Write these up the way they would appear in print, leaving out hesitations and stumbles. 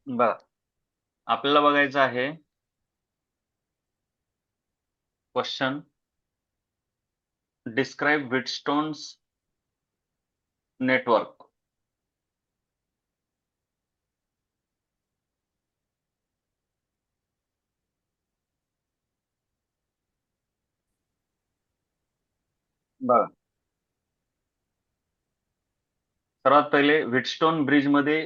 बघा, आपल्याला बघायचं आहे क्वेश्चन. Describe व्हीटस्टोन्स network. बघा, सर्वात पहिले व्हीटस्टोन ब्रिज मध्ये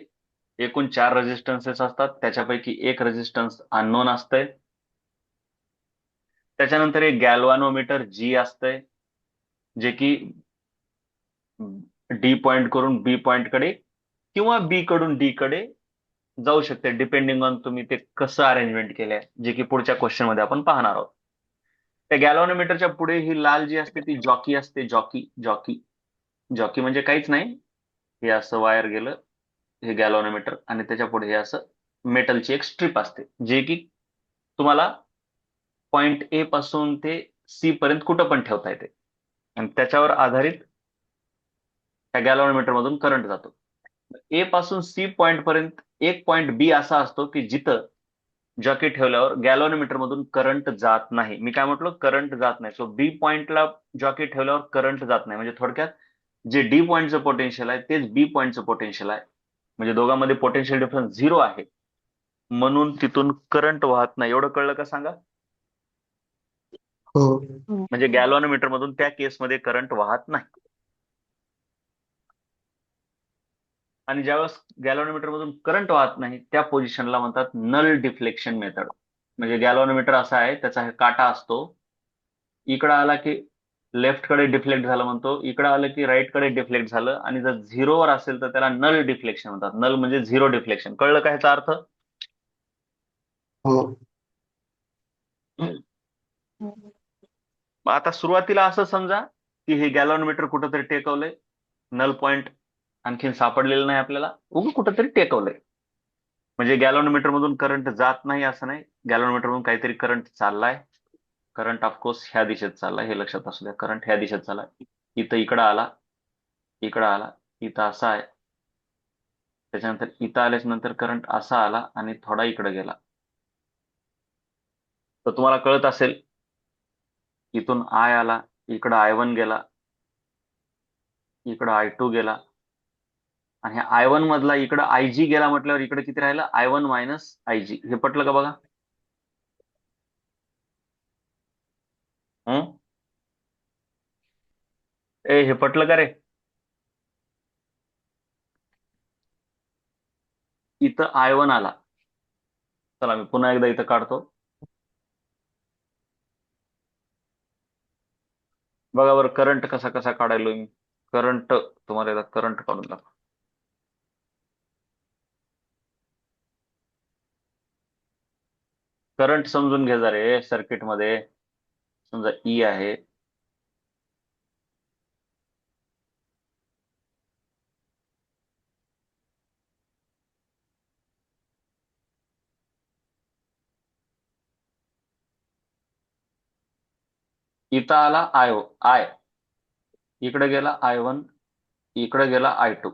एकूण 4 रेजिस्टन्सेस असतात. त्याच्यापैकी एक रेजिस्टन्स अननोन असतंय. त्याच्यानंतर एक गॅल्व्हॅनोमीटर जी असतंय, जे की डी पॉइंट करून बी पॉइंट कडे किंवा बी कडून डी कडे जाऊ शकते, डिपेंडिंग ऑन तुम्ही ते कसं अरेंजमेंट केलंय, जे की पुढच्या क्वेश्चन मध्ये आपण पाहणार आहोत. त्या गॅल्व्हॅनोमीटरच्या पुढे ही लाल जी असते ती जॉकी असते. जॉकी जॉकी जॉकी म्हणजे काहीच नाही. हे असं वायर गेलं, हे गॅल्व्हॅनोमीटर, आणि त्याच्या पुढे हे असं मेटलची एक स्ट्रीप असते, जे की तुम्हाला पॉइंट ए पासून ते सी पर्यंत कुठं पण ठेवता येते, आणि त्याच्यावर आधारित त्या गॅल्व्हॅनोमीटर मधून करंट जातो. ए पासून सी पॉइंट पर्यंत एक पॉइंट बी असा असतो की जिथं जॉकी ठेवल्यावर गॅल्व्हॅनोमीटर मधून करंट जात नाही. मी काय म्हटलं, करंट जात नाही. सो बी पॉइंटला जॉकी ठेवल्यावर करंट जात नाही, म्हणजे थोडक्यात जे डी पॉइंटचं पोटेन्शियल आहे तेच बी पॉइंटचं पोटेन्शियल आहे. म्हणजे दोघांमध्ये पोटेन्शियल डिफरन्स 0 आहे, म्हणून तिथून करंट वाहत नाही. एवढं कळलं का सांगा? हो. म्हणजे गॅल्व्हॅनोमीटर मधून त्या केसमध्ये करंट वाहत नाही. आणि ज्यावेळेस गॅल्व्हॅनोमीटर मधून करंट वाहत नाही त्या पोझिशनला म्हणतात नल डिफ्लेक्शन मेथड. म्हणजे गॅल्व्हॅनोमीटर असा आहे, त्याचा हे काटा असतो. इकडं आला की लेफ्ट कडे डिफ्लेक्ट झालं म्हणतो, इकडं आलं की राईट कडे डिफ्लेक्ट झालं, आणि जर झिरोवर असेल तर त्याला नल डिफ्लेक्शन म्हणतात. नल म्हणजे झिरो डिफ्लेक्शन. कळलं का ह्याचा अर्थ? हो. मग आता सुरुवातीला असं समजा की हे गॅल्व्हॅनोमीटर कुठंतरी टेकवलंय, नल पॉइंट आणखीन सापडलेलं नाही आपल्याला, उगं कुठंतरी टेकवलंय. म्हणजे गॅल्व्हॅनोमीटर मधून करंट जात नाही असं नाही, गॅल्व्हॅनोमीटर मधून काहीतरी करंट चाललाय. करंट ऑफकोर्स ह्या दिशेत चाललाय, हे लक्षात असू द्या. करंट ह्या दिशेत चाललाय. इथं इकडं आला, इकडं आला, इथं असा आहे. त्याच्यानंतर इथं आल्याच्या नंतर करंट असा आला आणि थोडा इकडे गेला. तर तुम्हाला कळत असेल, इथून आय आला, इकडं I1 गेला, इकडं I2 गेला, आणि ह्या I1 मधला इकडं IG गेला, म्हटल्यावर इकडे किती राहिलं? I1 minus IG. हे पटलं का बघा? हं? ए, हे पटलं का रे? इथं I1 आला. चला मी पुन्हा एकदा इथं काढतो. बघा बरं, करंट कसा कसा काढायलो मी. करंट तुम्हाला एकदा करंट काढून दाखव. करंट समजून घे जरा रे. सर्किट मध्ये समजा ई आहे, इथं आला आय, इकडे गेला I1, इकडे गेला I2.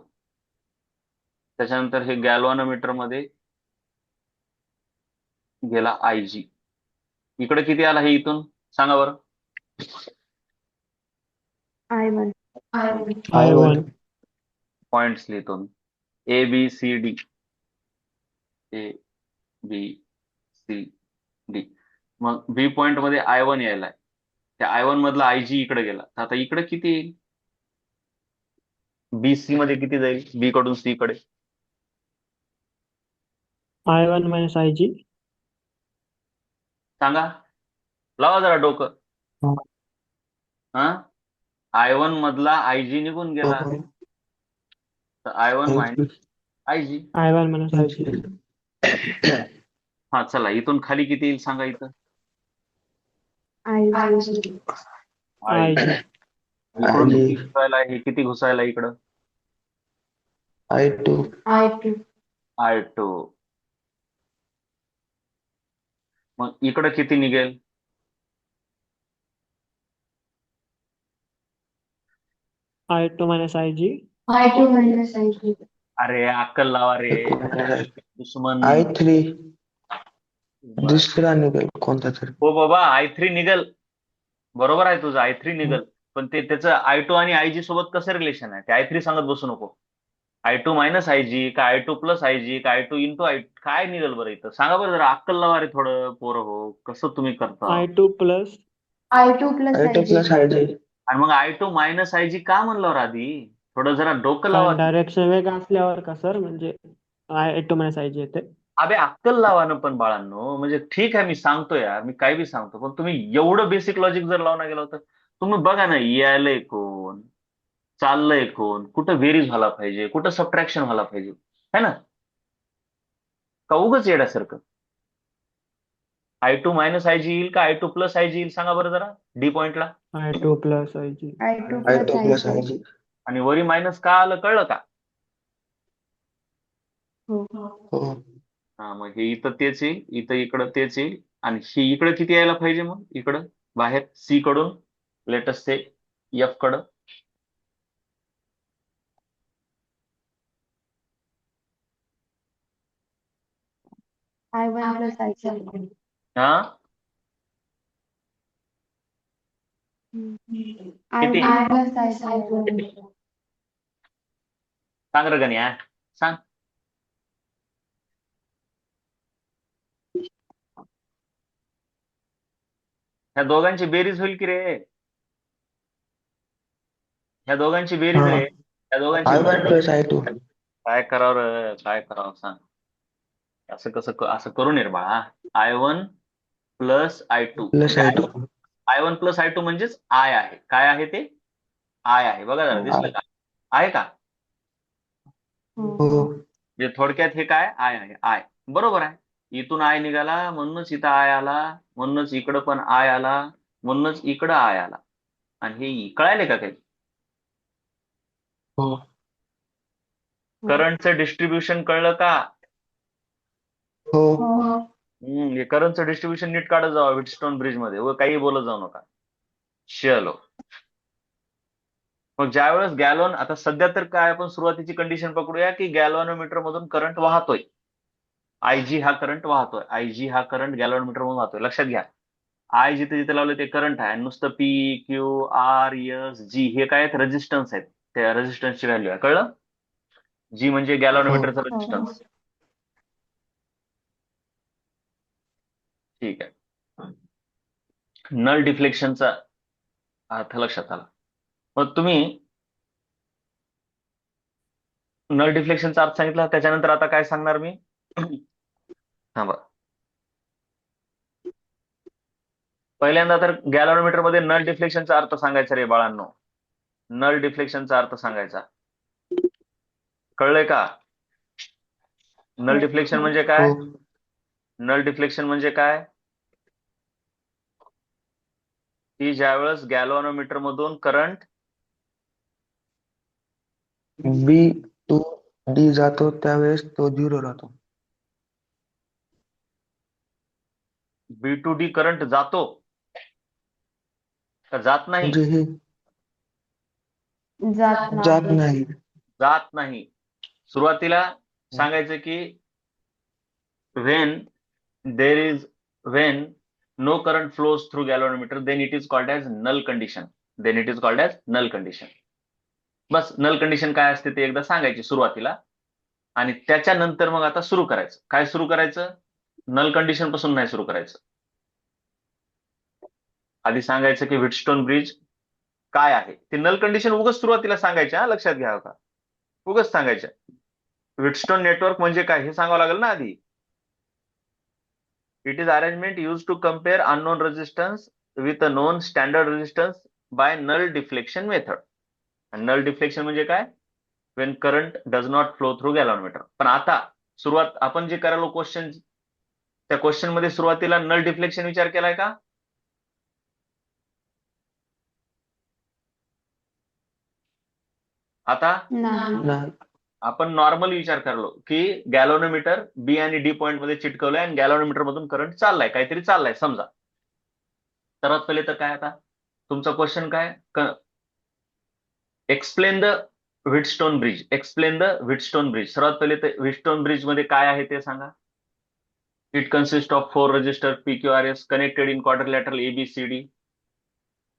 त्याच्यानंतर हे गॅल्व्हॅनोमीटर मध्ये गेला IG. इकडे किती आला हे इथून? सांगा बरं. I1. I1. पॉइंट्स लिहितो मी. ABCD, ABCD. मग बी पॉइंट मध्ये I1 यायलाय, त्या I1 मधला IG इकडे गेला, तर आता इकडे किती येईल? BC मध्ये किती जाईल बी कडून सी कडे? I1 minus IG. सांगा, लावा जरा डोकं. हो. हा, I1 मधला IG निघून गेला, तर I1 minus IG. I1 minus IG. हा, चला इथून खाली किती येईल सांगा इथं? IG. IG. IG. इकडून किती IG. घुसायला, हे किती घुसायला इकडं? I2. I2. I2. मग इकडं किती निघेल? I2 minus IG. I2 minus IG. अरे अक्कल लावा रे एकोणचाळीस दुश्मन. I3 बर. दुसरा निघेल कोणता तरी. हो बाबा I3 निघल. बरोबर आहे तुझं I3 निघल. पण ते त्याचं I2 आणि IG सोबत कसं रिलेशन आहे ते I3 सांगत बसू नको. I2 मायनस IG का I2 प्लस IG का I2 इंटू I काय निघल बरं इथं सांगा बरं जरा अक्कल लावा रे थोडं पोरं हो कसं तुम्ही करता. I2 plus I2 plus I2 IG. Plus IG. आणि मग I2 मायनस IG का म्हणलं रे आधी थोडं जरा डोकं लावा. कारण डायरेक्शन वेग असल्यावर का सर म्हणजे I2 मायनस IG येते. अबे अक्कल लावा ना पण बाळांनो म्हणजे ठीक आहे मी सांगतो यार मी काय बी सांगतो पण तुम्ही एवढं बेसिक लॉजिक जर लावून गेला होतं तुम्ही बघा ना यायलंय कोण चाललंय कोण कुठं बेरीज व्हायला पाहिजे कुठं सबट्रॅक्शन व्हायला पाहिजे है ना का उगच येण्यासारखं. I2 मायनस IG येईल का I2 प्लस IG येईल सांगा बरं जरा डी पॉइंटला. I2 plus IG. I2 plus I2 plus IG. IG. आणि वरी मायनस का आलं कळलं का. हो. हो. हा मग हे इथं तेच येईल इथं इकडं तेच येईल आणि हे इकडं किती यायला पाहिजे मग इकडं बाहेर C कडून लेटस से F कडं. I1 plus IG. हा किती I1 plus IG. सांग रे गण्या सांग. ह्या दोघांची बेरीज होईल की रे ह्या दोघांची बेरीज हा. रे ह्या दोघांची I1 प्लस I2. काय करावं रे काय करावं सांग. असं कसं असं करू नये रे बाळा. I1 प्लस I2 प्लस म्हणजे I2. I1 प्लस I2 म्हणजेच I आहे काय आहे ते I आहे बघा जरा दिसलं का आहे का हो. म्हणजे थोडक्यात हे काय I आहे I बरोबर आहे. इथून I निघाला म्हणूनच इथं I आला म्हणूनच इकडं पण I आला म्हणूनच इकडं I आला आणि हे कळायले का काही. हो. करंटचं डिस्ट्रीब्युशन कळलं का. हो. हे करंटचं डिस्ट्रीब्युशन नीट काढत जावं व्हिटस्टोन ब्रिज मध्ये व काही बोलत जाऊ नका. चलो मग ज्यावेळेस गॅलॉन आता सध्या तर काय आपण सुरुवातीची कंडिशन पकडूया की गॅलॉनोमीटर मधून करंट वाहतोय. IG हा करंट वाहतोय IG हा करंट गॅलॉनोमीटर मधून वाहतोय लक्षात घ्या. I जिथे जिथे लावले ते करंट आहे नुसतं PQRSG हे काय आहेत रेजिस्टन्स आहेत त्या रेजिस्टन्सची व्हॅल्यू आहे कळलं. G म्हणजे गॅलॉनोमीटरचा रेजिस्टन्स. ठीक आहे नल डिफ्लेक्शनचा अर्थ लक्षात आला. मग तुम्ही नल डिफ्लेक्शनचा अर्थ सांगितला त्याच्यानंतर आता काय सांगणार मी थांबा. पहिल्यांदा तर गॅलॉनोमीटर मध्ये नल डिफ्लेक्शनचा अर्थ सांगायचा रे बाळांनो. नल डिफ्लेक्शनचा अर्थ सांगायचा कळलंय का. नल डिफ्लेक्शन म्हणजे काय हो. नल डिफ्लेक्शन म्हणजे काय की ज्यावेळेस गॅलव्हॅनोमीटर मधून करंट B to D जातो त्यावेळेस तो 0 राहतो. B to D करंट जातो का जात नाही. म्हणजे हे जात नाही. जात नाही. सुरुवातीला सांगायचं की when there is when no current flows through galvanometer then it is called as null condition. then it is called as null condition. Bus null condition काय असते ते एकदा सांगायची सुरुवातीला आणि त्याच्यानंतर मग आता सुरू करायचं. काय सुरू करायचं नल कंडिशन पासून नाही सुरू करायचं. आधी सांगायचं की व्हिटस्टोन ब्रिज काय आहे ते नल कंडिशन उगाच सुरुवातीला सांगायच्या लक्षात घ्या का उगाच सांगायच्या. व्हिटस्टोन नेटवर्क म्हणजे काय हे सांगावं लागेल ना आधी. It is arrangement use to compare unknown resistance with a known standard resistance by null deflection method. Null deflection म्हणजे काय when current does not flow through galvanometer. पण आता सुरुवात आपण जे करायला क्वेश्चन त्या क्वेश्चन मध्ये सुरुवातीला नल डिफ्लेक्शन विचार केलाय का. आता नाही. आपण नॉर्मल विचार करलो की गॅलव्हॅनोमीटर बी आणि डी पॉइंट मध्ये चिटकवलंय आणि गॅलव्हॅनोमीटर मधून करंट चाललाय काहीतरी चाललाय समजा. सर्वात पहिले तर काय आता तुमचा क्वेश्चन काय explain the Wheatstone bridge. Explain the Wheatstone bridge. सर्वात पहिले ते व्हिटस्टोन ब्रिज मध्ये काय आहे ते सांगा. It consist of 4 resistor PQRS connected in quadrilateral ABCD.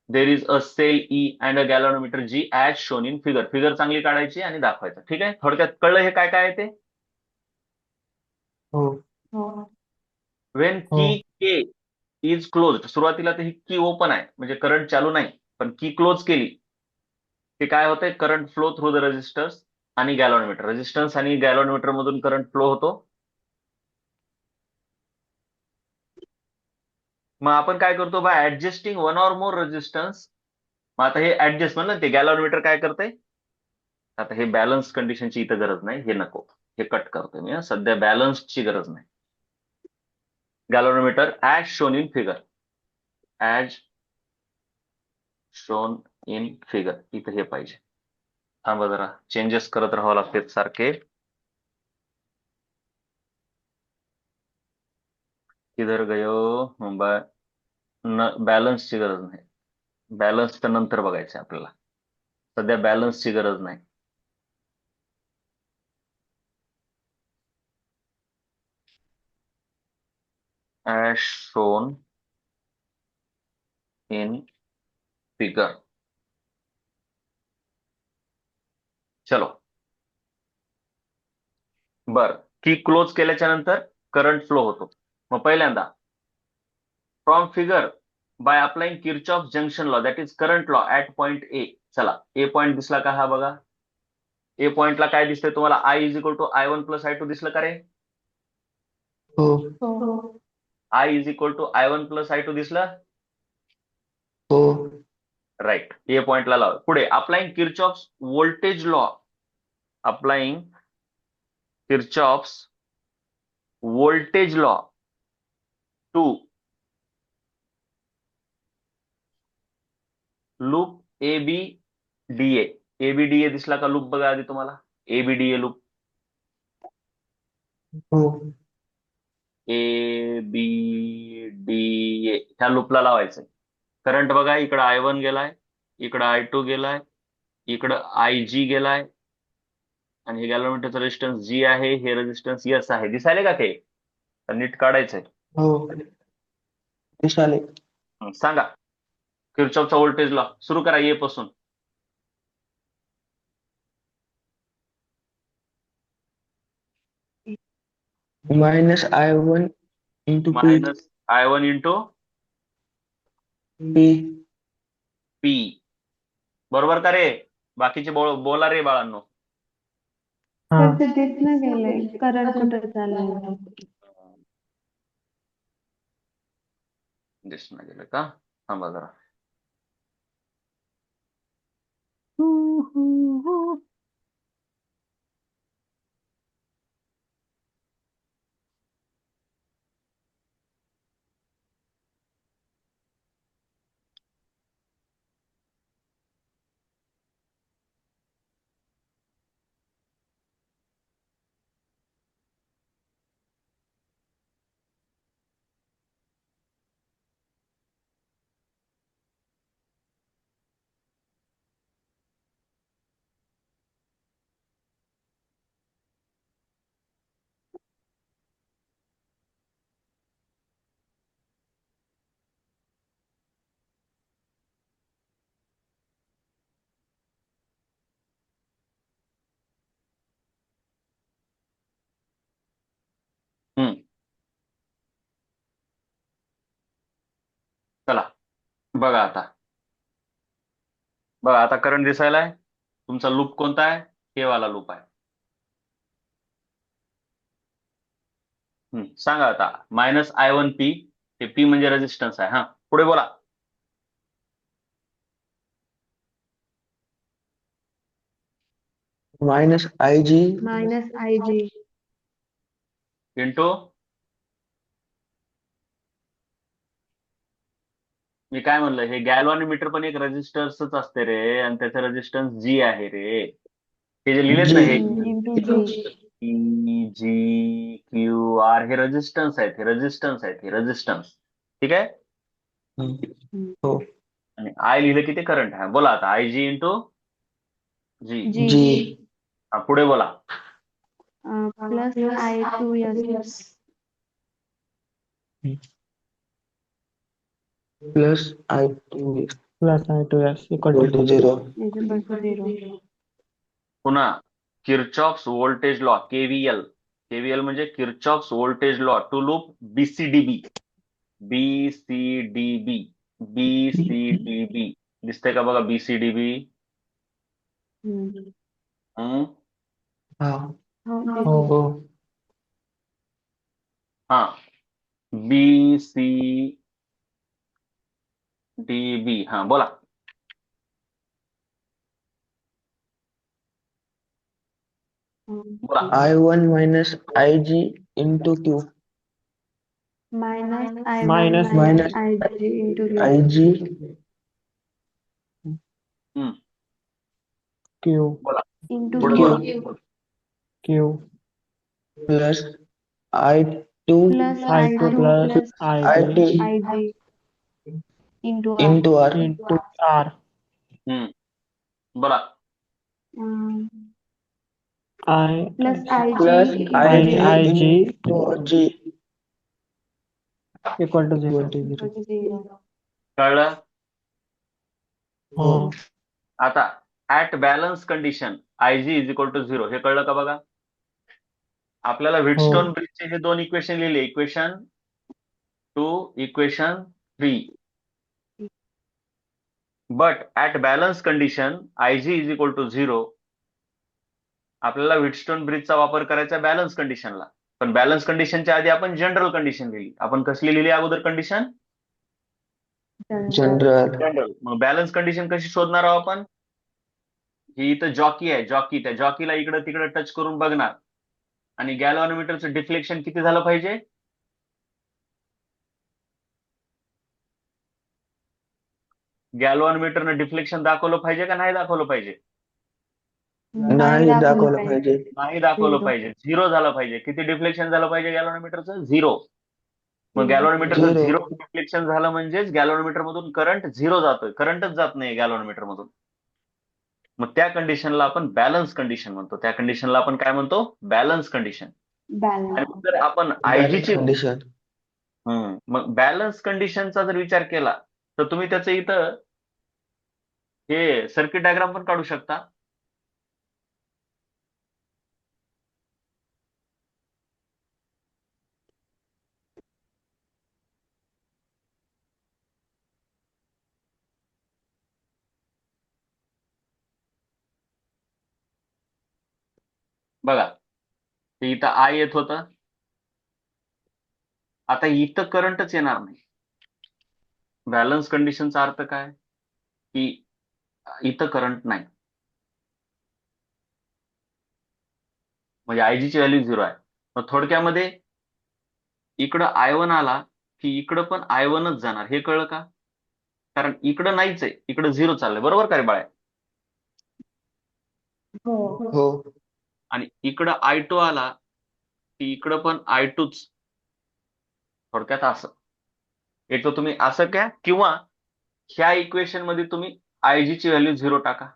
There is a cell E and a galvanometer G as shown in figure. Figure चांगली काढायची आणि दाखवायचं. ठीक आहे, थोडक्यात कळलं हे काय काय आहे ते. हो हो. वेन हो की के इज क्लोज्ड, सुरुवातीला तर ही की ओपन आहे म्हणजे करंट चालू नाही, पण की क्लोज केली की काय होतंय, current flow through the resistors आणि गॅलव्हॅनोमीटर. रेजिस्टन्स आणि गॅलव्हॅनोमीटर मधून करंट फ्लो होतो. मग आपण काय करतो, by adjusting one or more resistance. मग आता हे ऍडजस्ट म्हणलं ते गॅलव्हॅनोमीटर काय करतंय. आता हे बॅलन्स कंडिशनची इथं गरज नाही, हे नको, हे कट करतोय मी. सध्या बॅलन्सची गरज नाही. Galvanometer as shown in figure, as shown in figure, इथं हे पाहिजे. थांबा जरा, चेंजेस करत राहावं लागते सारखे. किधर गयो मुंबई. बॅलन्सची गरज नाही. बॅलन्स तर नंतर बघायचं आपल्याला, सध्या बॅलन्सची गरज नाही. As shown in figure. चलो, बर. की क्लोज केल्याच्या नंतर करंट फ्लो होतो. मग पहिल्यांदा from figure by applying Kirchhoff junction law, that is current law at point A. चला, ए पॉइंट दिसला का, हा बघा. ए पॉइंटला काय दिसतंय तुम्हाला, I is equal to I1 + I2 दिसलं का रे. हो हो. I is equal to I1 + I2 दिसलं. हो राईट. ए पॉइंटला लाव. पुढे applying Kirchhoff's voltage law, applying Kirchhoff's voltage law to loop ABDA. ABDA दिसला का लूप, बघा आधी तुम्हाला. ABDA लूप, हो ABDA ह्या लूपला लावायचंय. करंट बघा, इकडं I1 गेलाय, इकडं I2 गेलाय, इकडं IG गेलाय, आणि हे गॅलव्हॅनोमीटरचं रेजिस्टन्स G आहे, हे रेजिस्टन्स S आहे. दिसायले का ते, तर नीट काढायचंय. हो दिसाले. सांगा किर्चॉफचा व्होल्टेज लॉ. सुरू करा ए पासून. -I1 into P -I1 into P. P. बरोबर का रे. बाकीचे बोला रे बाळांनो. हा तर ते तिथनं गेलंय करंट कुठं चाललंय. दिसणं गेलं का, थांबा जरा. हम्म, चला बघा आता. बघा आता करंट दिसायलाय. तुमचा लूप कोणता आहे, हे वाला लूप आहे. सांगा आता. -I1P, हे P म्हणजे रेजिस्टन्स आहे. हा, पुढे बोला. -IG -IG इंटू, मी काय म्हणलं, हे गॅल्व्हॅनोमीटर पण एक रेजिस्टन्सच असते रे, आणि त्याचं रेजिस्टन्स G आहे रे. हे जे लिहिलेत ना, हे इंटू G. EGQR, हे रेजिस्टन्स आहेत, हे रेजिस्टन्स आहेत, हे रेजिस्टन्स. ठीक आहे. हो आणि आय लिहिलं की ते करंट आहे. बोला आता. IG इंटू जी जी हा, पुढे बोला. Plus I2S plus I2 plus I2S equal equal to to 0. is equal to 0. पुन्हा Kirchhoff's voltage law KVL. KVL म्हणजे Kirchhoff's voltage law to loop BCDB. BCDB BCDB दिसतंय का बघा बीसीडीबी. हम्म. हा हो हो दिसते. हो हा बीसीडीबी हा बोला. बोला. I1 minus IG into Q Minus I1 minus minus minus IG into Q IG hmm, Q बोला into पुढे Q बोला. Q plus I2 plus I2 I2 plus plus IT IG IG into R. into R into R बोला. Um, I plus plus IG IG into IG IG into G equal to equal 0 to 0. equal to 0. कळलं. हो हो आता at balance condition IG is equal to 0 हे कळलं का बघा. आपल्याला हो व्हिटस्टोन ब्रिजचे हे दोन इक्वेशन लिहिले. Equation 2 equation 3. But at balance condition IG is equal to 0 आपल्याला व्हिटस्टोन ब्रिजचा वापर करायचा बॅलन्स कंडिशनला. पण बॅलन्स कंडिशनच्या आधी आपण जनरल कंडिशन लिहिली. आपण कसली लिहिली अगोदर कंडिशन? General general. मग बॅलन्स कंडिशन कशी शोधणार आहोत आपण? ही इथं जॉकी आहे, जॉकी. त्या जॉकीला इकडं तिकडं टच करून बघणार आणि गॅल्व्हॅनोमीटरचं डिफ्लेक्शन किती झालं पाहिजे? गॅल्व्हॅनोमीटरनं डिफ्लेक्शन दाखवलं पाहिजे का नाही दाखवलं पाहिजे? नाही दाखवलं दाखवलं पाहिजे. पाहिजे. नाही दाखवलं Zero. पाहिजे. झिरो झालं पाहिजे. किती डिफ्लेक्शन झालं पाहिजे गॅल्व्हॅनोमीटरचं? झिरो. मग Zero. गॅल्व्हॅनोमीटरचं 0 झिरो डिफ्लेक्शन झालं म्हणजेच गॅल्व्हॅनोमीटर मधून करंट झिरो जातोय. करंटच जात नाही गॅल्व्हॅनोमीटर मधून. मग त्या कंडिशनला आपण बॅलन्स कंडिशन म्हणतो. त्या कंडिशनला आपण काय म्हणतो? Balance condition. आणि Balance. जर आपण आयजी बॅलन्स ची कंडिशन मग बॅलन्स कंडिशनचा जर विचार केला तर तुम्ही त्याचं इथं हे सर्किट डायग्राम पण काढू शकता. बघा ते इथं आय येत होतं. आता इथं करंटच येणार नाही. बॅलन्स कंडिशनचा अर्थ काय की इथं करंट नाही, म्हणजे आयजी ची व्हॅल्यू झिरो आहे. मग थोडक्यामध्ये इकडं I1 आला की इकडं पण I1च जाणार. हे कळलं का? कारण इकडं नाहीच आहे, इकडं झिरो चाललंय. बरोबर काय बाळा? हो. हो आणि इकडं I2 आला की इकडं पण I2च. थोडक्यात असं येतो. तुम्ही असं क्या किंवा ह्या इक्वेशन मध्ये तुम्ही आयजी ची व्हॅल्यू झिरो टाका.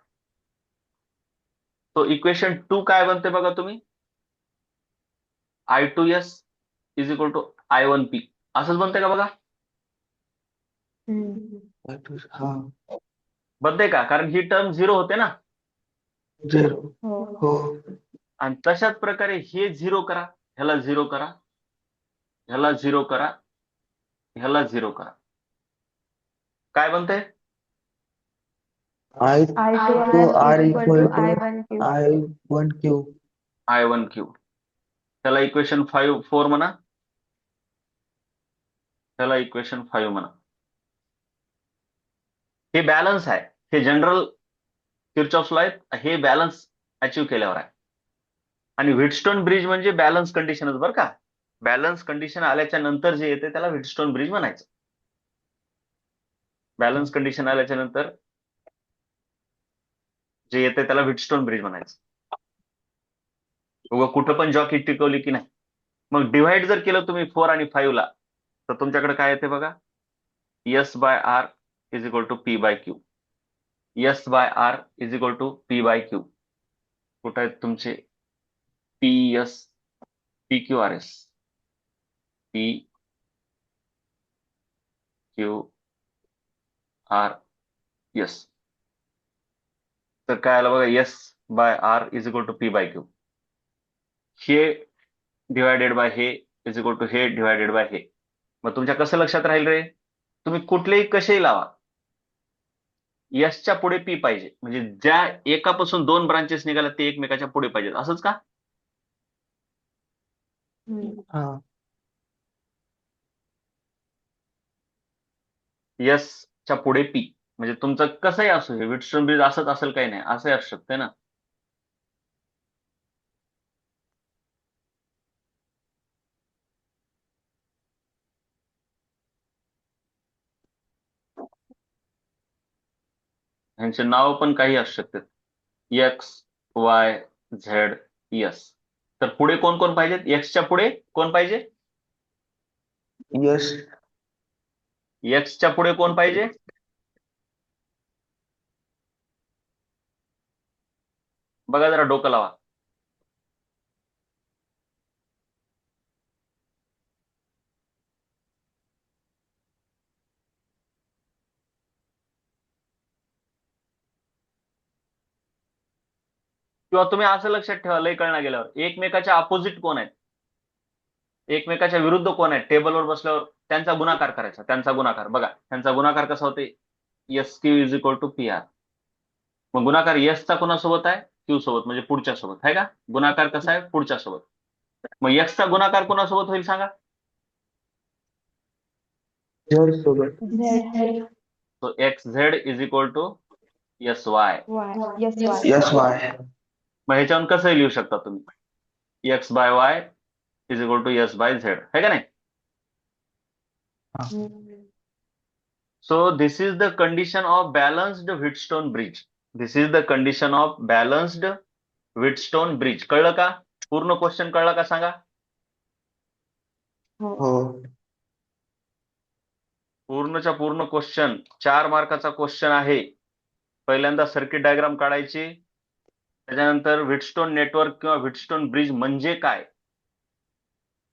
तो इक्वेशन 2 काय बनते बघा तुम्ही? I2S is equal to I1P असंच बनते का बघा? हा बनते का? कारण ही टर्म झिरो होते ना. 0 हो. हो आणि तशाच प्रकारे हे झिरो करा, ह्याला झिरो करा, ह्याला झिरो करा, ह्याला झिरो करा. काय बनते? I2 I2R R is equal equal to to I1Q. I1Q I1Q. त्याला इक्वेशन 4 म्हणा, त्याला इक्वेशन 5 म्हणा. हे बॅलन्स आहे. हे जनरल किर्चॉफ्स लॉ आहेत. हे बॅलन्स अचीव्ह केल्यावर आहे. आणि व्हिटस्टोन ब्रिज म्हणजे बॅलन्स कंडिशनच बरं का. बॅलन्स कंडिशन आल्याच्या नंतर जे येते त्याला व्हिटस्टोन ब्रिज म्हणायचं. बॅलन्स कंडिशन आल्याच्या नंतर जे येते त्याला व्हिटस्टोन ब्रिज म्हणायचं. उगा कुठं पण जॉकी टिकवली की नाही. मग डिव्हाइड जर केलं तुम्ही 4 आणि 5 ला तर तुमच्याकडे काय येते बघा? S by R is equal to P by Q. S by R is equal to P by Q. कुठं आहेत तुमचे P S P Q R S P Q R S. तर काय आलं बघा, S by R is equal to P by Q. हे divided by हे is equal to हे डिवायडेड बाय हे. मग तुमच्या कसं लक्षात राहील रे? तुम्ही कुठलेही कसेही लावा, यसच्या पुढे पी पाहिजे, म्हणजे ज्या एकापासून दोन ब्रांचेस निघाल्या ते एकमेकाच्या पुढे पाहिजेत, असंच का? हा. यसच्या पुढे पी, म्हणजे तुमचं कसंही असू, हे व्हिटस्टोन ब्रिज असंच असेल काही नाही, असंही असू शकते ना. ह्यांचे नाव पण काही असू शकतात, एक्स वाय झेड यस. तर पुढे कोण कोण पाहिजेत? एक्सच्या पुढे कोण पाहिजे? यस. एक्सच्या पुढे कोण पाहिजे? बघा जरा, डोकं लावा. किंवा तुम्ही असं लक्षात ठेवा, लय कळणार गेल्यावर, एकमेकाच्या अपोजिट कोण आहेत, एकमेकाच्या विरुद्ध कोण आहेत, टेबलवर बसल्यावर त्यांचा गुणाकार करायचा. त्यांचा गुणाकार बघा, त्यांचा गुणाकार कसा होते? S Q is equal to P R. मग गुणाकार एसचा कोणासोबत आहे? क्यू सोबत, म्हणजे पुढच्या सोबत आहे का? गुणाकार कसा आहे? पुढच्या सोबत. मग एक्सचा गुणाकार कोणासोबत होईल सांगा? झेड सोबत. Z. तो X Z is equal to S Y. Y. Yes, Y. Yes Y. मग ह्याच्यावरून कसं लिहू शकता तुम्ही? X by Y is equal to S by Z, है का नाही? So this is the condition of balanced Wheatstone bridge. This is the condition of balanced Wheatstone bridge. कळलं का? पूर्ण क्वेश्चन कळला का सांगा? हो. पूर्णच्या पूर्ण क्वेश्चन 4 मार्काचा क्वेश्चन आहे. पहिल्यांदा सर्किट डायग्राम काढायची, त्याच्यानंतर व्हिटस्टोन नेटवर्क किंवा व्हिटस्टोन ब्रिज म्हणजे काय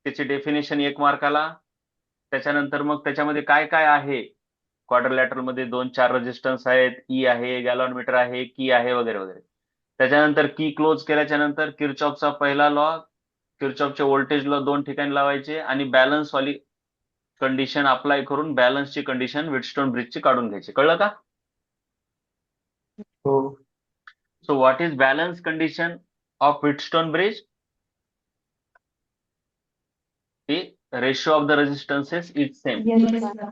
त्याची डेफिनेशन 1 मार्काला. त्याच्यानंतर मग त्याच्यामध्ये काय काय आहे, क्वाड्रिलॅटरल मध्ये 2-4 रेजिस्टन्स आहेत, ई आहे, गॅलॉनमीटर आहे, की आहे, वगैरे वगैरे. त्याच्यानंतर की क्लोज केल्याच्या नंतर किरचॉफचा पहिला लॉ, किरचॉफचे व्होल्टेज लॉ 2 ठिकाणी लावायचे आणि बॅलन्स वाली कंडिशन अप्लाय करून बॅलन्सची कंडिशन व्हिटस्टोन ब्रिजची काढून घ्यायची. कळलं का? हो. So what is balance condition of Wheatstone bridge? ती ratio of the resistances is same. Yes, sir.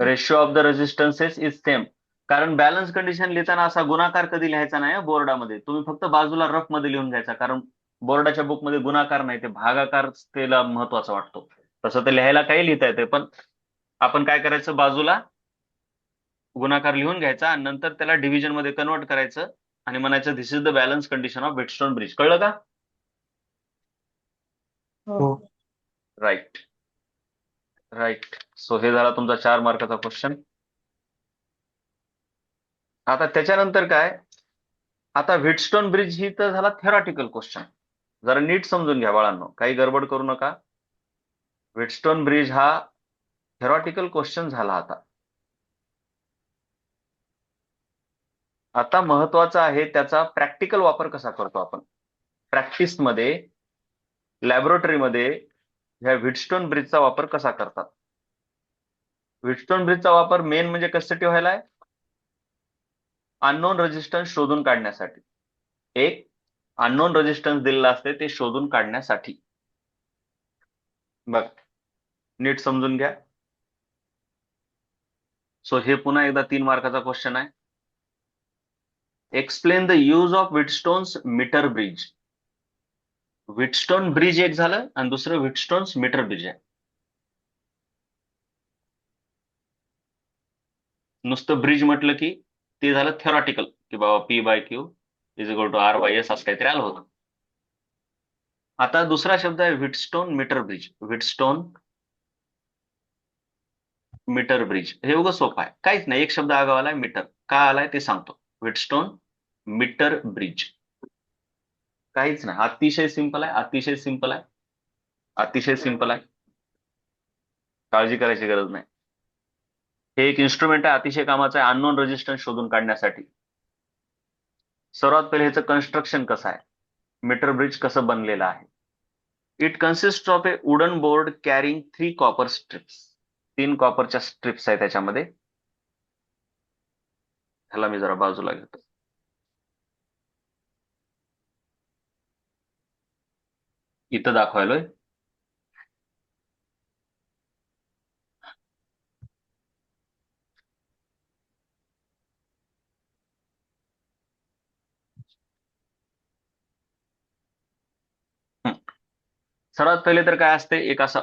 Ratio of the resistances is same. कारण बॅलन्स कंडिशन लिहिताना असा गुणाकार कधी लिहायचा नाही बोर्डामध्ये. तुम्ही फक्त बाजूला रफ मध्ये लिहून घ्यायचा, कारण बोर्डाच्या बुक मध्ये गुणाकार नाही, ते भागाकार त्याला महत्वाचा वाटतो. तसं तर लिहायला काही लिहिता येते, पण आपण काय करायचं, बाजूला गुणाकार लिहून घ्यायचा आणि नंतर त्याला डिव्हिजन मध्ये कन्वर्ट करायचं आणि म्हणायचं this is the balance condition of Wheatstone bridge. कळलं का? हो. Right right. सो हे झाला तुमचा 4 मार्काचा क्वेश्चन. आता त्याच्यानंतर काय, आता व्हिटस्टोन ब्रिज ही तर झाला थेरॉटिकल क्वेश्चन. जरा नीट समजून घ्या बाळांनो, काही गडबड करू नका. व्हिटस्टोन ब्रिज हा थेरॉटिकल क्वेश्चन झाला. आता महत्वाचा आहे त्याचा प्रॅक्टिकल वापर कसा करतो आपण. प्रॅक्टिसमध्ये, लॅबोरेटरीमध्ये ह्या व्हिटस्टोन ब्रिजचा वापर कसा करतात? व्हिटस्टोन ब्रिजचा वापर मेन म्हणजे कशासाठी व्हायला आहे? अननोन रेजिस्टन्स शोधून काढण्यासाठी. एक अननोन रेजिस्टन्स दिलेला असते, ते शोधून काढण्यासाठी. बघ, नीट समजून घ्या. सो हे पुन्हा एकदा 3 मार्काचा क्वेश्चन आहे. Explain the use of Wheatstone's metre bridge. Wheatstone bridge एक झालं आणि दुसरं व्हिटस्टोन्स मीटर ब्रिज आहे. नुसतं ब्रिज म्हटलं की ते झालं थेरॉटिकल, की बाबा P by Q is equal to R by S असं काहीतरी आलं होतं. आता दुसरा शब्द आहे Wheatstone metre bridge. Wheatstone metre bridge हे उगं सोपं आहे, काहीच नाही. एक शब्द आगाव आलाय, मीटर. का आलाय ते सांगतो. व्हिटस्टोन मीटर ब्रिज. काहीच नाही. अतिशय सिंपल आहे, अतिशय सिंपल आहे, अतिशय सिंपल आहे. काळजी करायची गरज नाही. हे एक इन्स्ट्रुमेंट आहे, अतिशय कामाचं आहे अननोन रेजिस्टन्स शोधून काढण्यासाठी. सर्वात पहिले ह्याचं कन्स्ट्रक्शन कसं आहे, मीटर ब्रिज कसं बनलेलं आहे. It consist of a wooden board carrying 3 copper strips. 3 कॉपरच्या स्ट्रिप्स आहे त्याच्यामध्ये. ह्याला मी जरा बाजूला घेतो. इथं दाखवायलोय. सर्वात पहिले तर काय असते, एक असा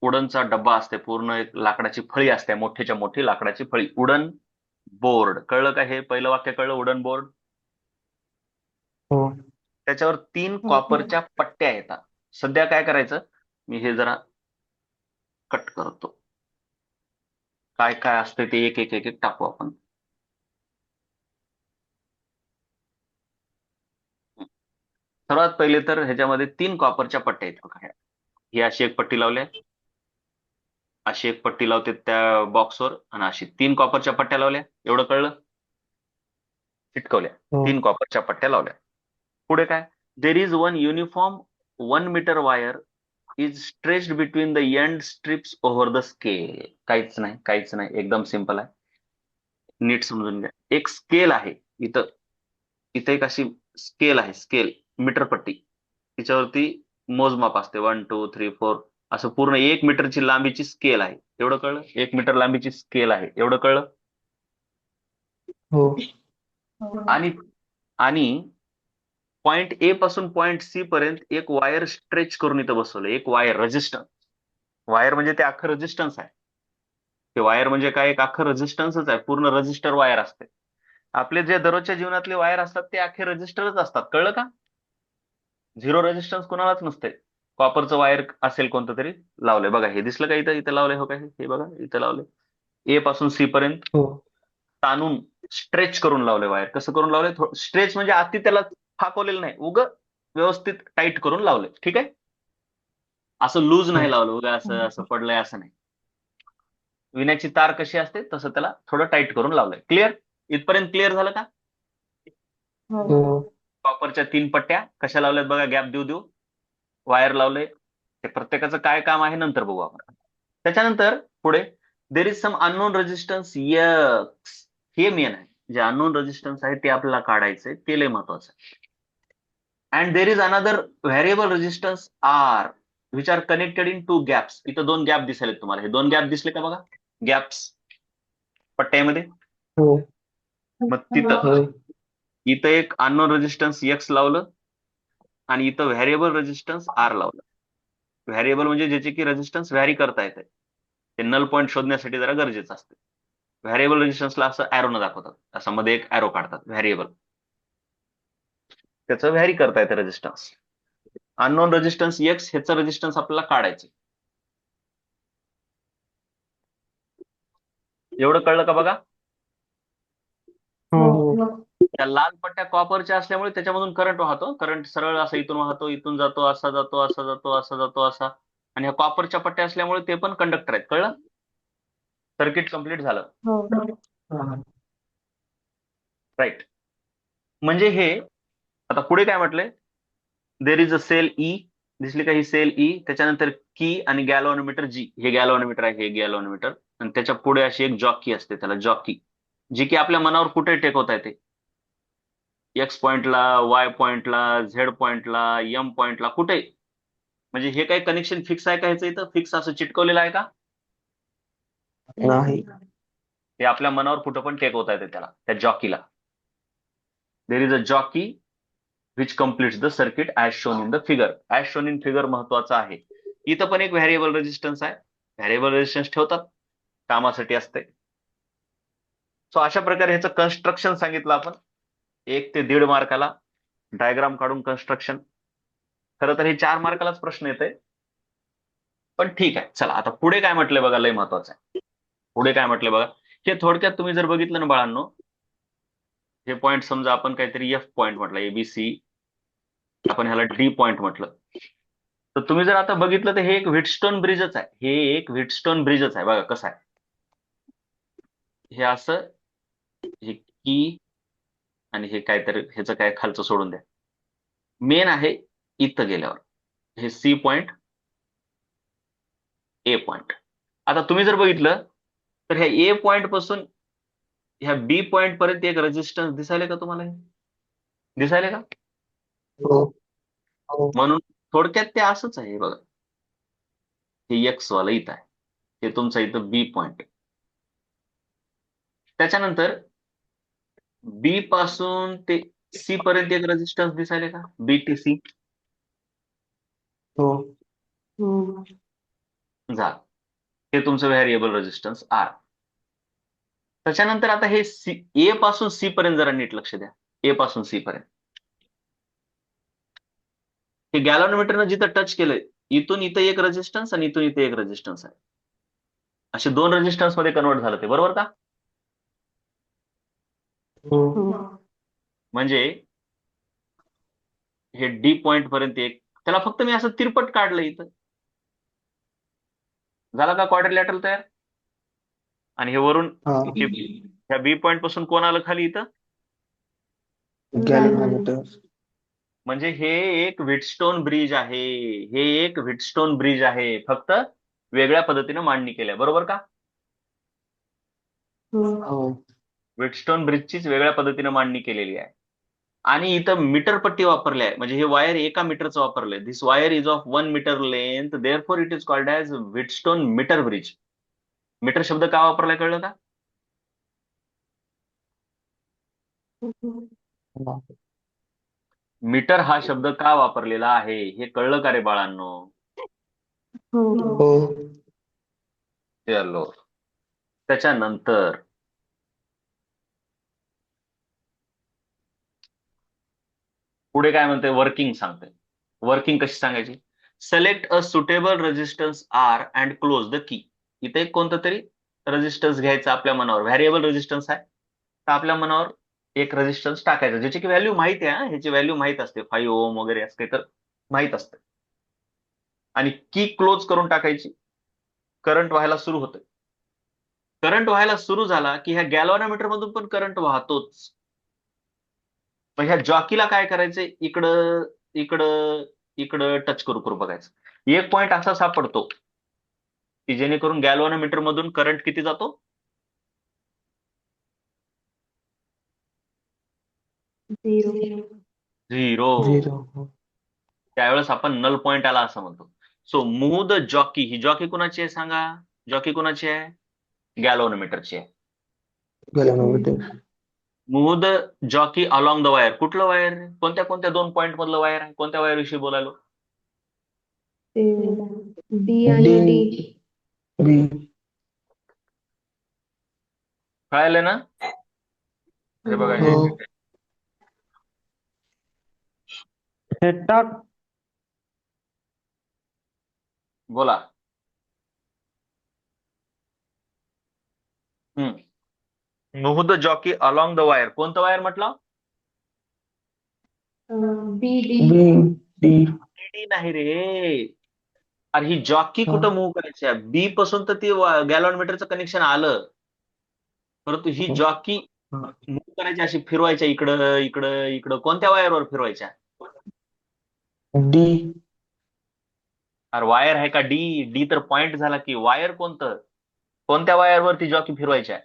वुडनचा डब्बा असते, पूर्ण एक लाकडाची फळी असते, मोठीच्या मोठी लाकडाची फळी. वुडन बोर्ड, कळलं का? हे पहिलं वाक्य कळलं, वुडन बोर्ड. हो. त्याच्यावर 3 हो. कॉपरच्या पट्ट्या येतात. सध्या काय करायचं, मी हे जरा कट करतो. काय काय असते ते एक एक एक एक टाकू आपण. सर्वात पहिले तर ह्याच्यामध्ये 3 कॉपरच्या पट्ट्या आहेत बघा. ही अशी एक पट्टी लावली आहे, अशी एक पट्टी लावते त्या बॉक्सवर, आणि अशी 3 कॉपरच्या पट्ट्या लावल्या. एवढं कळलं? चिटकवल्या, हो. 3 कॉपरच्या पट्ट्या लावल्या. पुढे काय, there is one uniform 1 metre wire is stretched between the end strips over the scale. काहीच नाही, काहीच नाही, एकदम सिंपल आहे. नीट समजून घ्या. एक स्केल आहे इथं, इथे एक अशी स्केल आहे, स्केल मीटर पट्टी. तिच्यावरती मोजमाप असते 1 2 3 4, असं पूर्ण 1 मीटरची लांबीची स्केल आहे. एवढं कळलं? 1 मीटर लांबीची स्केल आहे. एवढं कळलं? हो. आणि आणि पॉइंट ए पासून पॉइंट सी पर्यंत एक वायर स्ट्रेच करून इथं बसवलं. एक वायर रेजिस्टन्स. वायर म्हणजे ते अख्खं रेजिस्टन्स आहे. ते वायर म्हणजे काय, एक अख्खं रेजिस्टन्सच आहे, पूर्ण रजिस्टर वायर असते. आपले जे दररोजच्या जीवनातले वायर असतात ते अख्खे रजिस्टरच असतात. कळलं का? झिरो रेजिस्टन्स कोणालाच नसते. कॉपरचं वायर असेल कोणतं तरी लावलंय बघा. हे दिसलं का इथं? इथं लावलंय हो का? हे बघा इथं लावलंय. ए पासून सी पर्यंत हो. ताणून स्ट्रेच करून लावले वायर. कसं करून लावले? स्ट्रेच म्हणजे आती त्याला फाकवलेलं नाही, उग व्यवस्थित टाईट करून लावले. ठीक आहे? असं लूज नाही लावलं उगा असं असं पडलंय असं नाही. विण्याची तार कशी असते तसं त्याला थोडं टाईट करून लावलंय. क्लिअर? इथपर्यंत क्लिअर झालं का? हो. हो. कॉपरच्या 3 पट्ट्या कशा लावल्यात बघा, गॅप देऊ देऊ वायर लावले. ते प्रत्येकाचं काय काम आहे नंतर बघू आपण. त्याच्यानंतर पुढे there is some unknown resistance X. हे मेन आहे. जे अननोन रेजिस्टन्स आहे ते आपल्याला काढायचंय, ते लय महत्वाचं आहे. And there is another variable resistance R which are connected in 2 gaps. इथं 2 गॅप दिसले तुम्हाला. हे 2 गॅप दिसले का बघा, गॅप्स पट्ट्यामध्ये. हो. मग तिथं होय. इथं एक अननोन रेजिस्टन्स एक्स लावलं आणि इथं व्हेरिएबल रेजिस्टन्स आर लावलं. व्हेरिएबल म्हणजे ज्याचे की रेजिस्टन्स व्हॅरी करता येते. ते नल पॉईंट शोधण्यासाठी जरा गरजेचं असते. व्हेरिएबल रेजिस्टन्सला असं एरो न दाखवतात, असं मध्ये एक एरो काढतात. व्हेरिएबल त्याचं व्हॅरी करता येते रेजिस्टन्स. अननोन रेजिस्टन्स एक्स ह्याचं रेजिस्टन्स आपल्याला काढायचे. एवढं कळलं का बघा? हो. त्या लाल पट्ट्या कॉपरच्या असल्यामुळे त्याच्यामधून करंट वाहतो. करंट सरळ असं इथून वाहतो, इथून जातो, असा जातो, असा जातो, असा जातो, असा. आणि ह्या कॉपरच्या पट्ट्या असल्यामुळे ते पण कंडक्टर आहेत. कळलं? सर्किट कंप्लीट झालं. हो. हा. राईट. म्हणजे हे आता पुढे काय म्हटलंय, there is a cell E. दिसली का ही सेल ई? त्याच्यानंतर की आणि गॅल्व्हॅनोमीटर जी. हे गॅल्व्हॅनोमीटर आहे, हे गॅल्व्हॅनोमीटर. आणि त्याच्या पुढे अशी एक जॉकी असते, त्याला जॉकी, जी की आपल्या मनावर कुठे टेकवता येते. एक्स पॉइंटला, वाय पॉइंटला, झेड पॉइंटला, एम पॉइंटला, कुठे. म्हणजे हे काही कनेक्शन फिक्स आहे का? ह्याचं इथं फिक्स असं चिटकवलेलं आहे का? नाही. हे आपल्या मनावर कुठं पण टेकवता येते त्याला, त्या जॉकीला. There is a jockey which completes the circuit as shown in the figure. As shown in figure महत्वाचं आहे. इथं पण एक व्हेरिएबल रेजिस्टन्स आहे. व्हेरिएबल रेजिस्टन्स ठेवतात, कामासाठी असते. सो अशा प्रकारे ह्याचं कन्स्ट्रक्शन सांगितलं आपण. 1 ते 1.5 मार्काला डायग्राम काढून कन्स्ट्रक्शन. खरं तर हे 4 मार्कालाच प्रश्न येते, पण ठीक आहे. चला आता पुढे काय म्हटलंय बघा, लय महत्वाचं आहे. पुढे काय म्हटलंय बघा. हे थोडक्यात तुम्ही जर बघितलं ना बाळांनो, हे पॉईंट समजा आपण काहीतरी एफ पॉईंट म्हटलं, एबीसी आपण ह्याला डी पॉइंट म्हटलं. तर तुम्ही जर आता बघितलं तर हे एक व्हीटस्टोन ब्रिजच आहे. हे एक व्हीटस्टोन ब्रिजच आहे. बघा कसं आहे. हे असं, हे की, आणि हे काहीतरी ह्याचं काय खालचं सोडून द्या. मेन आहे इथं गेल्यावर हे सी पॉइंट, ए पॉइंट. आता तुम्ही जर बघितलं तर ह्या ए पॉइंट पासून ह्या बी पॉइंट पर्यंत एक रेजिस्टन्स दिसायला का तुम्हाला? दिसायला का? हो हो म्हणून थोडक्यात ते असंच आहे. हे बघा, हे एक्स वाला इथं आहे, हे तुमचं इथं बी पॉइंट. त्याच्यानंतर बी पासून ते सी पर्यंत एक रेजिस्टन्स दिसायला का? बी टी सी हो हो. जा, हे तुमचं व्हेरिएबल रेजिस्टन्स आर. त्याच्यानंतर आता हे सी, ए पासून सी पर्यंत जरा नीट लक्ष द्या. ए पासून सी पर्यंत हे गॅलॉनोमीटरनं जिथं टच केलंय, इथून इथं एक रेजिस्टन्स आणि इथून इथे एक रेजिस्टन्स आहे. असे दोन रेजिस्टन्स मध्ये कन्वर्ट झालं ते, बरोबर का? हो हो. म्हणजे हे डी पॉइंट पर्यंत एक, त्याला फक्त मी असं तिरपट काढलं इथं. झाला का क्वाड्रिलॅटरल तयार? आणि हे वरून हा ह्या बी पॉइंट पासून कोण आलं खाली इथं? गॅल्व्हॅनोमीटर. म्हणजे हे एक व्हीटस्टोन ब्रिज आहे. हे एक व्हीटस्टोन ब्रिज आहे, फक्त वेगळ्या पद्धतीने मांडणी केल्या, बरोबर का? हो. हो व्हीटस्टोन ब्रिजचीच वेगळ्या पद्धतीने मांडणी केलेली आहे. आणि इथं मीटर पट्टी वापरली आहे, म्हणजे हे वायर एका मीटरचं वापरलंय. This wire is of 1 metre length, therefore it is called as Wheatstone metre bridge. Metre शब्द का वापरलाय कळलं का? हा. मीटर हा शब्द का वापरलेला आहे हे कळलं का रे बाळांनो? हो. हो चलो, त्याच्यानंतर पुढे काय म्हणते? वर्किंग सांगते. वर्किंग कशी सांगायची? Select a suitable resistance R and close the key. इथे एक कोणतं तरी रेजिस्टन्स घ्यायचा आपल्या मनावर. व्हॅरिएबल रेजिस्टन्स आहे, तर आपल्या मनावर एक रेजिस्टन्स टाकायचं, ज्याची की व्हॅल्यू माहिती आहे. ह्याची व्हॅल्यू माहित असते, 5 ओम वगैरे असते, तर माहित असते. आणि की क्लोज करून टाकायची. करंट व्हायला सुरू होते. करंट व्हायला सुरू झाला की ह्या गॅल्व्हॅनोमीटर मधून पण करंट वाहतोच. मग ह्या जॉकीला काय करायचंय? इकडं इकडं इकडं टच करू करू बघायचं. एक पॉइंट असा सापडतो की जेणेकरून गॅल्व्हॅनोमीटर मधून करंट किती जातो? 0. 0. झिरो. हो त्यावेळेस आपण नल पॉइंट आला असं म्हणतो. So move the jockey. ही जॉकी कुणाची आहे सांगा? जॉकी कुणाची आहे? गॅल्व्हॅनोमीटरची आहे. Galvanometer. Move the jockey along the wire. कुठलं वायर? कोणत्या कोणत्या दोन पॉइंट मधलं वायर आहे? कोणत्या वायर विषयी बोलायलो? ते बी आणि डी. बी. कळालं ना? हे बघा, हे हो हे टाक. बोला. Move the jockey along the wire. कोणतं वायर म्हटलं? बी डी. बी डी. डी नाही रे. अरे ही जॉकी हा. कुठं मूव्ह करायची आहे? बी पासून तर ती गॅल्व्हॅनोमीटरचं कनेक्शन आलं, परंतु ही जॉकी हा. मूव्ह करायची, अशी फिरवायच्या इकडं इकडं इकडं. कोणत्या वायरवर फिरवायच्या? डी. अरे वायर आहे का डी? डी तर पॉइंट झाला की. वायर कोणतं? कोणत्या वायरवरती जॉकी फिरवायच्या?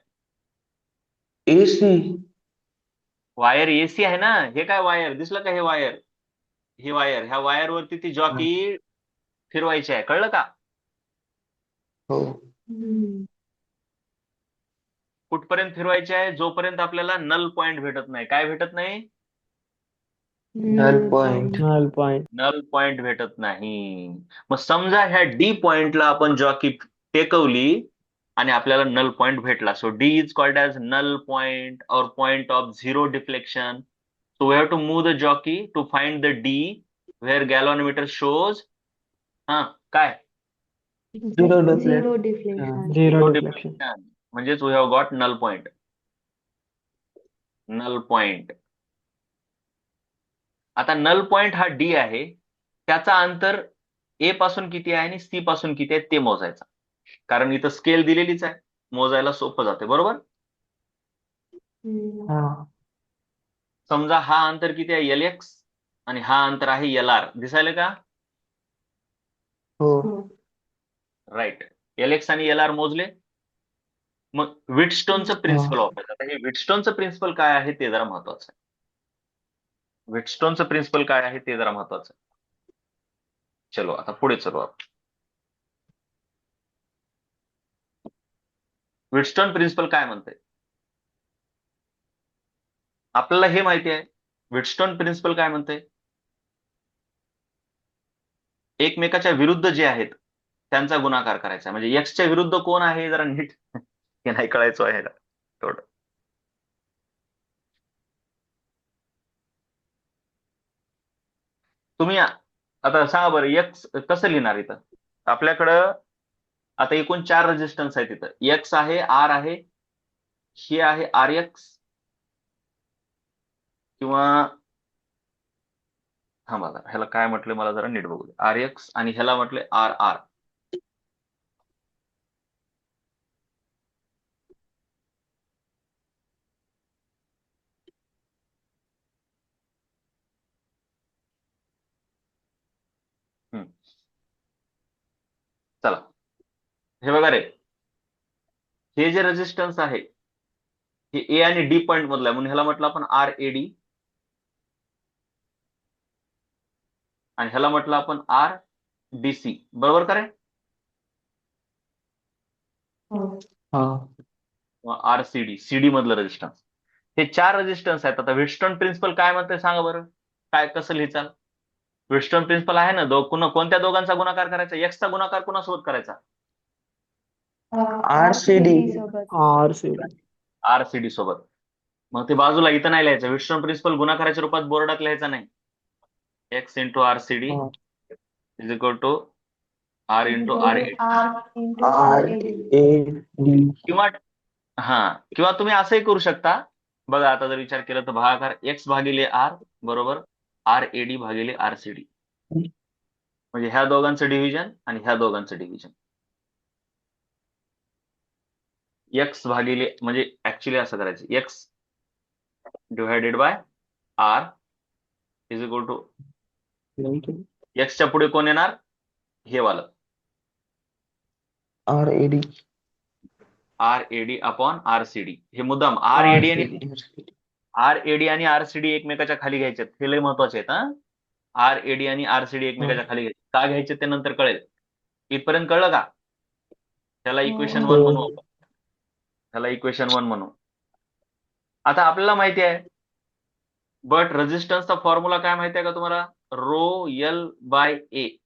एसी. वायर एसी आहे ना. हे काय वायर दिसलं का? हे वायर, हे वायर, ह्या वायरवरती ती जॉकी फिरवायची आहे. कळलं का? हो कुठपर्यंत फिरवायची आहे? जोपर्यंत आपल्याला नल पॉइंट भेटत नाही. काय भेटत नाही? Null point. Null point. Null point भेटत नाही. मग समजा ह्या डी पॉइंटला आपण जॉकी टेकवली आणि आपल्याला नल पॉइंट भेटला. So D is called as null point और point of zero deflection. So we have to move the jockey to find the D where galvanometer shows काय? Zero deflection. Zero deflection. Zero deflection. Deflection. म्हणजेच we have got null point. Null point. आता null point हा D आहे, त्याचा अंतर ए पासून किती आहे आणि सी पासून किती आहे ते मोजायचं. कारण इथं स्केल दिलेलीच आहे, मोजायला सोपं जाते, बरोबर. हम्म. हा समजा हा अंतर किती आहे LX आणि हा अंतर आहे LR. दिसायला का? हो हो. राईट. LX आणि LR मोजले. मग व्हिटस्टोनचं प्रिन्सिपल वापरायचं. आता हे व्हिटस्टोनचं प्रिन्सिपल काय आहे ते जरा महत्वाचं आहे. व्हिटस्टोनचं प्रिन्सिपल काय आहे ते जरा महत्वाचं आहे. चलो आता पुढे चलो आपण. व्हिटस्टोन प्रिन्सिपल काय म्हणते आपल्याला हे माहिती आहे. व्हिटस्टोन प्रिन्सिपल काय म्हणते, एकमेकाच्या विरुद्ध जे आहेत त्यांचा गुणाकार करायचा. म्हणजे एक्सच्या विरुद्ध कोण आहे जरा नीट हे नाही कळायचं आहे थोडं. तुम्ही आता सांगा बरं एक्स कसं लिहिणार इथं. आपल्याकडं आता एकूण 4 रेजिस्टन्स आहेत इथं. एक्स आहे, आर आहे, हे आहे RX किंवा हा मला ह्याला काय म्हटलं मला जरा नीट बघू दे. RX आणि ह्याला म्हटले RR. चला हे बघा रे, हे जे रेजिस्टन्स आहे हे ए आणि डी पॉईंट मधलं आहे, म्हणून ह्याला म्हटलं आपण RAD आणि ह्याला म्हटलं आपण RDC. बरोबर का रे? हो. हा किंवा RCD, CD मधलं रेजिस्टन्स. हे 4 रेजिस्टन्स आहेत. आता व्हिटस्टोन प्रिन्सिपल काय म्हणते सांगा बरं, काय कसं लिहिचाल. व्हिटस्टोन प्रिन्सिपल आहे ना, कोणत्या दोघांचा गुणाकार करायचा, एक्सचा गुणाकार कोणासोबत करायचा, RCD सोबत. RCD. RCD सोबत. मग ते बाजूला इथं नाही लिहायचं. व्हिटस्टोन प्रिन्सिपल गुणाकाराच्या रूपात बोर्डात लिहायचा नाही. X इंटू RCD हा is equal to R into RAD. RAD किंवा किंवा तुम्ही असंही करू शकता. बघा आता जर विचार केला तर भागाकार X भागिले R बरोबर RAD भागिले RCD. म्हणजे ह्या दोघांचं डिव्हिजन आणि ह्या दोघांचं डिव्हिजन. X भागिले म्हणजे ऍक्च्युली असं करायचं, X divided by R is equal to एक्सच्या पुढे कोण येणार, हे वालं RAD RAD अपॉन RCD. हे मुद्दाम RAD आणि RCD एकमेकाच्या खाली घ्यायचे. हे लय महत्वाचे आहेत हा. RAD आणि RCD एकमेकाच्या खाली घ्यायचे. का घ्यायचे ते नंतर कळेल. इथपर्यंत कळलं का? त्याला इक्वेशन 1 म्हणू आपण. त्याला इक्वेशन 1 म्हणू. आता आपल्याला माहिती आहे, बट रेजिस्टन्सचा फॉर्म्युला काय माहिती आहे का तुम्हाला, ρ L बाय A.